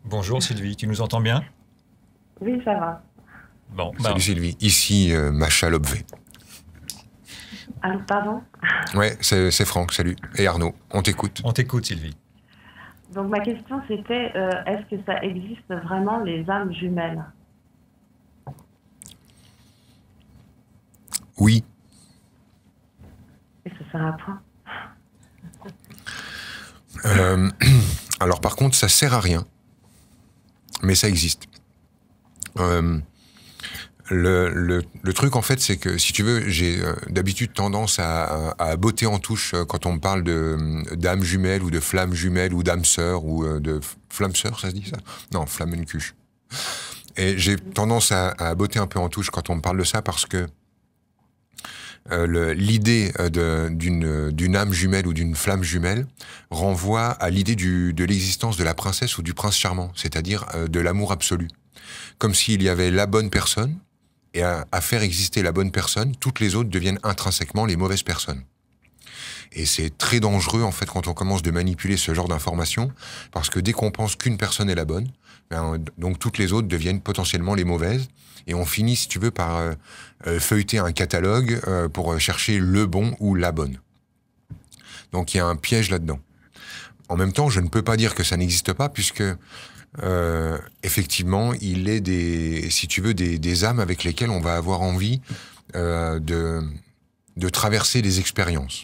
Bonjour Sylvie, tu nous entends bien? Oui, ça va. Bon, Salut Sylvie, ici Macha Lobvé. Allô, pardon? Ouais, c'est Franck, salut. Et Arnaud, on t'écoute. on t'écoute Sylvie. Donc ma question c'était, est-ce que ça existe vraiment les âmes jumelles? Oui, Et ça sert à quoi? euh, alors par contre, ça sert à rien, mais ça existe. Euh, le truc en fait, c'est que si tu veux, j'ai d'habitude tendance à botter en touche quand on me parle d'âme jumelle ou de flamme jumelle ou d'âme sœur ou de flamme sœur, ça se dit ça? Non, flammencuche. Et j'ai tendance à botter un peu en touche quand on me parle de ça parce que l'idée d'une âme jumelle ou d'une flamme jumelle renvoie à l'idée de l'existence de la princesse ou du prince charmant, c'est-à-dire de l'amour absolu. Comme s'il y avait la bonne personne, et à faire exister la bonne personne, toutes les autres deviennent intrinsèquement les mauvaises personnes. Et c'est très dangereux, en fait, quand on commence de manipuler ce genre d'informations, parce que dès qu'on pense qu'une personne est la bonne, ben, donc toutes les autres deviennent potentiellement les mauvaises, et on finit, si tu veux, par feuilleter un catalogue pour chercher le bon ou la bonne. Donc il y a un piège là-dedans. En même temps, je ne peux pas dire que ça n'existe pas, puisque effectivement, il est si tu veux, des âmes avec lesquelles on va avoir envie de traverser des expériences.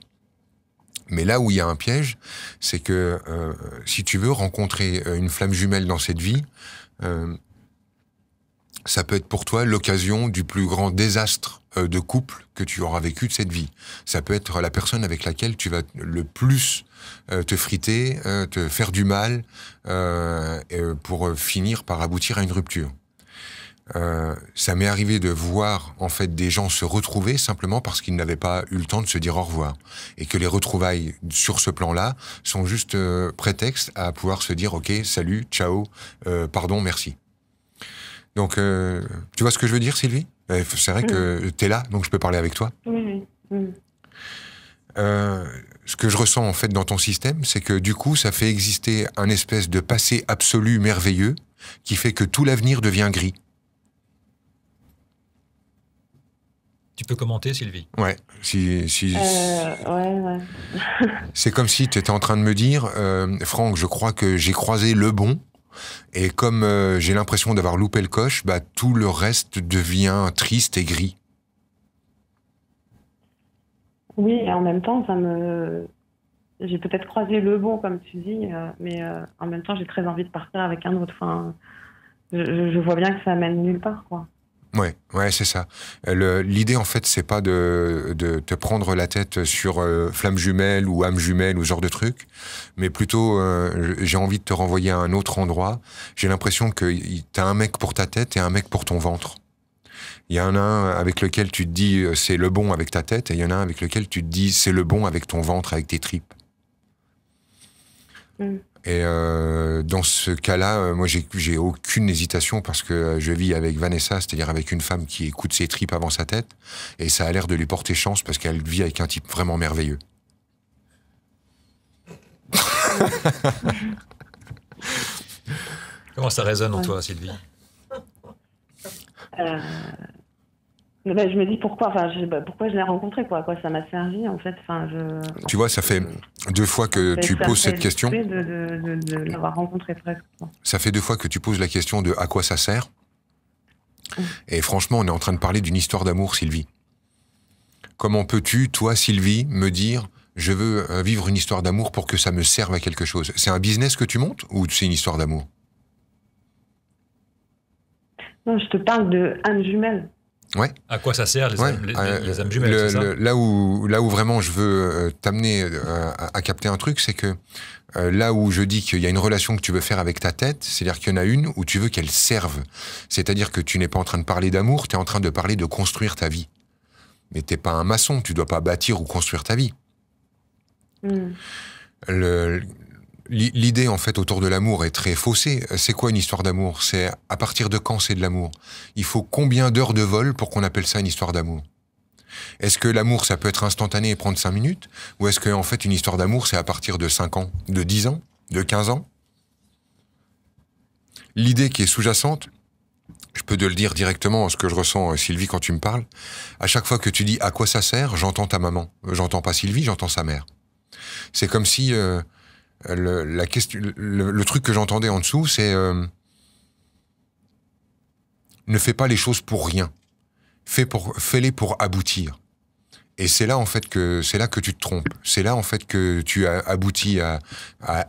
Mais là où il y a un piège, c'est que si tu veux rencontrer une flamme jumelle dans cette vie, euh, ça peut être pour toi l'occasion du plus grand désastre de couple que tu auras vécu de cette vie. Ça peut être la personne avec laquelle tu vas le plus te friter, te faire du mal, pour finir par aboutir à une rupture. Ça m'est arrivé de voir en fait des gens se retrouver simplement parce qu'ils n'avaient pas eu le temps de se dire au revoir et que les retrouvailles sur ce plan-là sont juste prétexte à pouvoir se dire ok, salut, ciao, pardon, merci. Donc tu vois ce que je veux dire, Sylvie? C'est vrai Mm. que t'es là, donc je peux parler avec toi. Oui, oui. Mm. Ce que je ressens en fait dans ton système, c'est que du coup, ça fait exister un espèce de passé absolu merveilleux qui fait que tout l'avenir devient gris. Tu peux commenter Sylvie? Ouais, Ouais, ouais. c'est comme si tu étais en train de me dire, Franck, je crois que j'ai croisé le bon, et comme j'ai l'impression d'avoir loupé le coche, bah, tout le reste devient triste et gris. Oui, et en même temps, j'ai peut-être croisé le bon, comme tu dis, mais en même temps, j'ai très envie de partir avec un autre. Enfin, je vois bien que ça mène nulle part, quoi. Ouais, ouais, c'est ça. L'idée, en fait, c'est pas de te prendre la tête sur flamme jumelle ou âme jumelle ou ce genre de truc, mais plutôt, j'ai envie de te renvoyer à un autre endroit. J'ai l'impression que t'as un mec pour ta tête et un mec pour ton ventre. Il y en a un avec lequel tu te dis c'est le bon avec ta tête, et il y en a un avec lequel tu te dis c'est le bon avec ton ventre, avec tes tripes. Mm. Et dans ce cas-là, moi j'ai aucune hésitation parce que je vis avec Vanessa, c'est-à-dire avec une femme qui écoute ses tripes avant sa tête, et ça a l'air de lui porter chance parce qu'elle vit avec un type vraiment merveilleux. Mm. Comment ça résonne en Ouais. toi Sylvie? Euh, ben, je me dis pourquoi, enfin, pourquoi je l'ai rencontré, quoi. À quoi ça m'a servi, en fait. Enfin, Tu vois, ça fait 2 fois que tu ça me poses fait cette question. douter de l'avoir rencontré presque, quoi. Ça fait 2 fois que tu poses la question de à quoi ça sert. Mm. Et franchement, on est en train de parler d'une histoire d'amour, Sylvie. Comment peux-tu, toi, Sylvie, me dire je veux vivre une histoire d'amour pour que ça me serve à quelque chose? C'est un business que tu montes ou c'est une histoire d'amour? Non, je te parle de âme jumelle. Ouais. À quoi ça sert les Ouais, âmes, les âmes jumelles, c'est ça? là où vraiment je veux t'amener à capter un truc, c'est que là où je dis qu'il y a une relation que tu veux faire avec ta tête, c'est-à-dire qu'il y en a une où tu veux qu'elle serve. C'est-à-dire que tu n'es pas en train de parler d'amour, tu es en train de parler de construire ta vie. Mais t'es pas un maçon, tu dois pas bâtir ou construire ta vie. Mm. Le- L'idée en fait autour de l'amour est très faussée. C'est quoi une histoire d'amour? C'est à partir de quand c'est de l'amour? Il faut combien d'heures de vol pour qu'on appelle ça une histoire d'amour? Est-ce que l'amour, ça peut être instantané et prendre 5 minutes? Ou est-ce que, en fait, une histoire d'amour, c'est à partir de 5 ans, de 10 ans, de 15 ans? l'idée qui est sous-jacente, je peux te le dire directement, ce que je ressens, Sylvie, quand tu me parles. À chaque fois que tu dis à quoi ça sert, j'entends ta maman. J'entends pas Sylvie, j'entends sa mère. C'est comme si le truc que j'entendais en dessous, c'est ne fais pas les choses pour rien. Fais-les pour aboutir. Et c'est là en fait que tu te trompes. C'est là en fait que tu as abouti à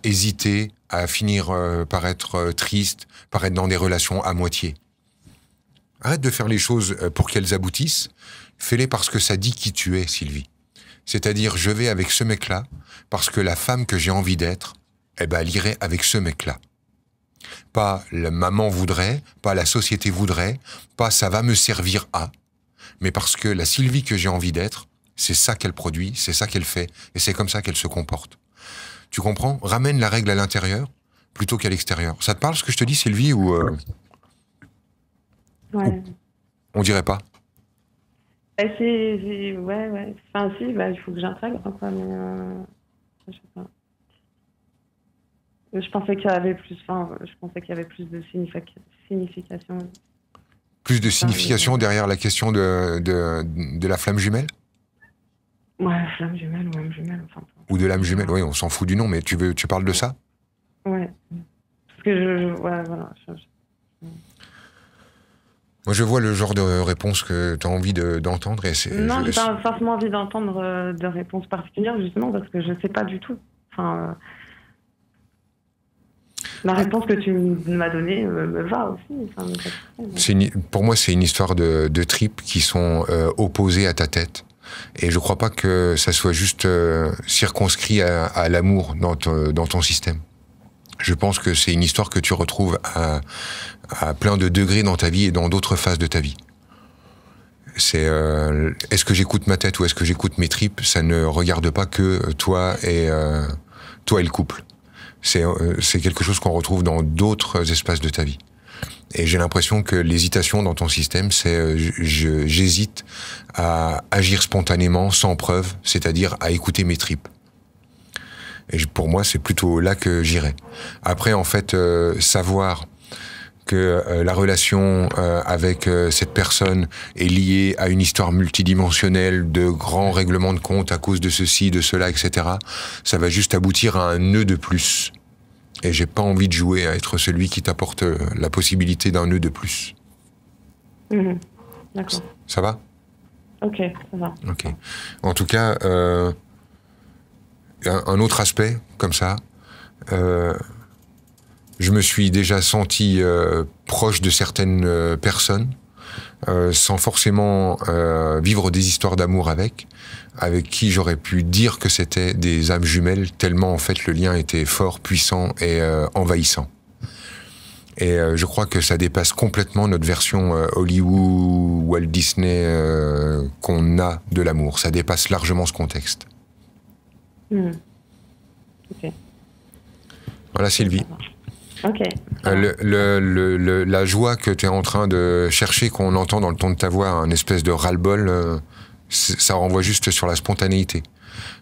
hésiter, à finir par être triste, par être dans des relations à moitié. Arrête de faire les choses pour qu'elles aboutissent. Fais-les parce que ça dit qui tu es, Sylvie. C'est-à-dire, je vais avec ce mec-là parce que la femme que j'ai envie d'être, eh ben, elle irait avec ce mec-là. Pas la maman voudrait, pas la société voudrait, pas ça va me servir à, mais parce que la Sylvie que j'ai envie d'être, c'est ça qu'elle produit, c'est ça qu'elle fait, et c'est comme ça qu'elle se comporte. Tu comprends? Ramène la règle à l'intérieur plutôt qu'à l'extérieur. Ça te parle ce que je te dis, Sylvie, ou Ouais. on dirait pas? Ouais. Enfin, si, il faut que j'intègre, quoi, mais je sais pas. Je pensais qu'il y avait plus, de signification. Plus de signification derrière la question de la flamme jumelle? Ouais, flamme jumelle ou âme jumelle, enfin. Ou de l'âme jumelle, oui, on s'en fout du nom, mais tu parles de ça? Ouais. Parce que ouais, voilà. Moi, je vois le genre de réponse que tu as envie d'entendre. Non, j'ai pas forcément envie d'entendre de réponse particulière, justement, parce que je sais pas du tout. Enfin, la réponse que tu m'as donnée me va aussi. Enfin, pour moi, c'est une histoire de tripes qui sont opposées à ta tête. Et je crois pas que ça soit juste circonscrit à l'amour dans ton système. Je pense que c'est une histoire que tu retrouves à plein de degrés dans ta vie et dans d'autres phases de ta vie. C'est est-ce que j'écoute ma tête ou est-ce que j'écoute mes tripes? Ça ne regarde pas que toi et le couple. C'est quelque chose qu'on retrouve dans d'autres espaces de ta vie. Et j'ai l'impression que l'hésitation dans ton système, c'est j'hésite à agir spontanément, sans preuve, c'est-à-dire à écouter mes tripes. Et pour moi, c'est plutôt là que j'irais. Après, en fait, savoir que la relation avec cette personne est liée à une histoire multidimensionnelle de grands règlements de compte à cause de ceci, de cela, etc., ça va juste aboutir à un nœud de plus. Et j'ai pas envie de jouer à être celui qui t'apporte la possibilité d'un nœud de plus. Mmh. D'accord. Ça va? Ok, ça va. Ok. En tout cas, un autre aspect, comme ça, je me suis déjà senti proche de certaines personnes, sans forcément vivre des histoires d'amour avec qui j'aurais pu dire que c'était des âmes jumelles, tellement en fait le lien était fort, puissant et envahissant. Et je crois que ça dépasse complètement notre version Hollywood, Walt Disney qu'on a de l'amour. Ça dépasse largement ce contexte. Mmh. Ok. Voilà, Sylvie. Ok. La joie que tu es en train de chercher, qu'on entend dans le ton de ta voix, un espèce de ras-le-bol, ça renvoie juste sur la spontanéité.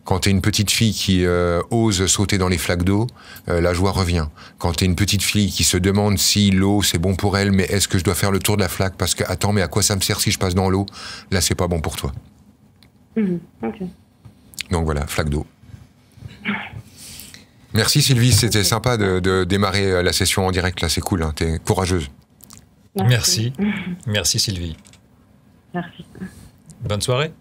Quand tu es une petite fille qui ose sauter dans les flaques d'eau, la joie revient. Quand tu es une petite fille qui se demande si l'eau c'est bon pour elle, mais est-ce que je dois faire le tour de la flaque parce que, attends, mais à quoi ça me sert si je passe dans l'eau? Là, c'est pas bon pour toi. Mmh. Ok. Donc voilà, flaque d'eau. Merci Sylvie, c'était sympa de démarrer la session en direct, là, c'est cool, hein, t'es courageuse. Merci. Merci Sylvie. Merci. Bonne soirée.